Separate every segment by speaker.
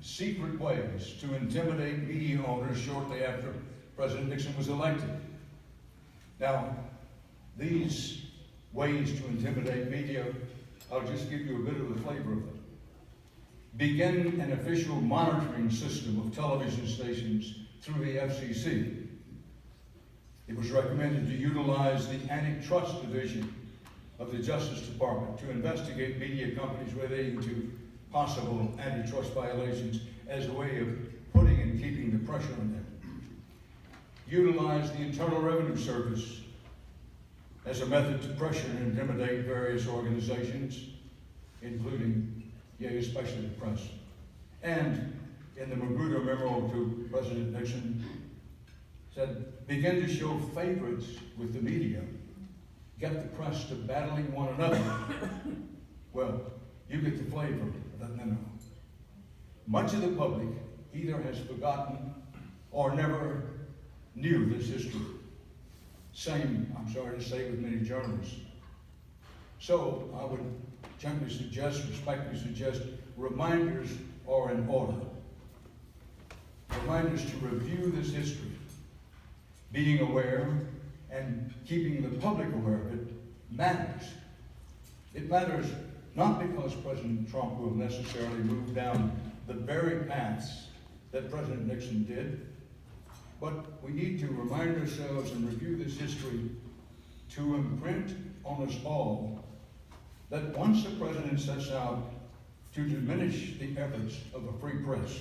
Speaker 1: secret ways to intimidate media owners shortly after President Nixon was elected. Now, these ways to intimidate media, I'll just give you a bit of the flavor of them. Begin an official monitoring system of television stations through the FCC. It was recommended to utilize the Antitrust Division of the Justice Department to investigate media companies relating to possible antitrust violations as a way of putting and keeping the pressure on them. Utilize the Internal Revenue Service as a method to pressure and intimidate various organizations, including, especially the press. And in the Magruder memo to President Nixon, said, begin to show favorites with the media. Get the press to battling one another. Well, you get the flavor of that memo. Much of the public either has forgotten or never knew this history. Same, I'm sorry to say, with many journalists. So I would gently suggest, respectfully suggest, reminders are in order. Reminders to review this history, being aware and keeping the public aware of it matters. It matters not because President Trump will necessarily move down the very paths that President Nixon did, but we need to remind ourselves and review this history to imprint on us all that once the president sets out to diminish the efforts of a free press,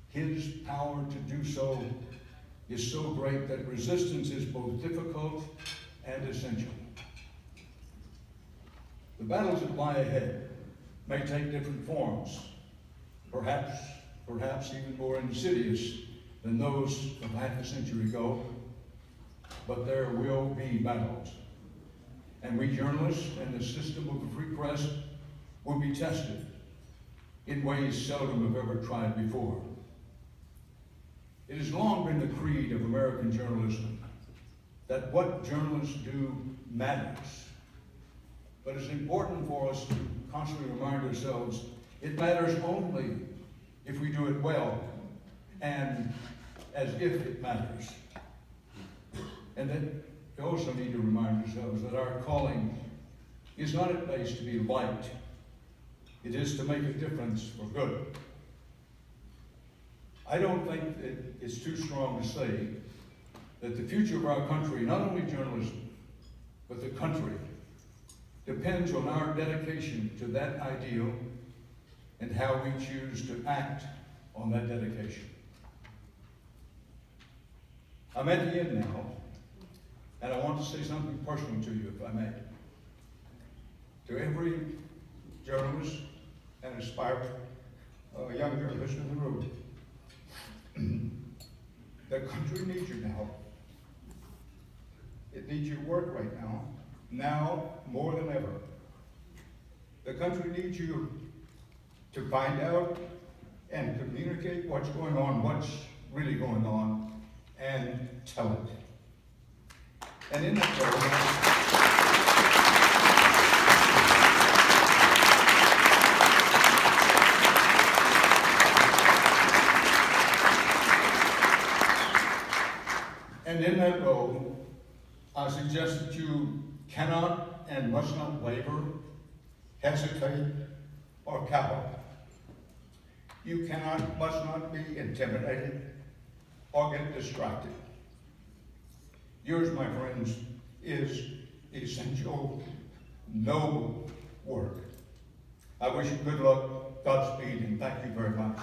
Speaker 1: his power to do so is so great that resistance is both difficult and essential. The battles that lie ahead may take different forms, perhaps even more insidious than those of half a century ago, but there will be battles. And we journalists and the system of the free press will be tested in ways seldom have ever tried before. It has long been the creed of American journalism that what journalists do matters. But it's important for us to constantly remind ourselves it matters only if we do it well and as if it matters. And then we also need to remind ourselves that our calling is not at base to be liked. It is to make a difference for good. I don't think that it's too strong to say that the future of our country, not only journalism, but the country, depends on our dedication to that ideal and how we choose to act on that dedication. I'm at the end now, and I want to say something personal to you, if I may. To every journalist and aspiring young journalist in the room, the country needs you now. It needs your work right now more than ever. The country needs you to find out and communicate what's going on, what's really going on, and tell it. And in that role, I suggest that you cannot and must not waver, hesitate, or cower. You must not be intimidated or get distracted. Yours, my friends, is essential, noble work. I wish you good luck, Godspeed, and thank you very much.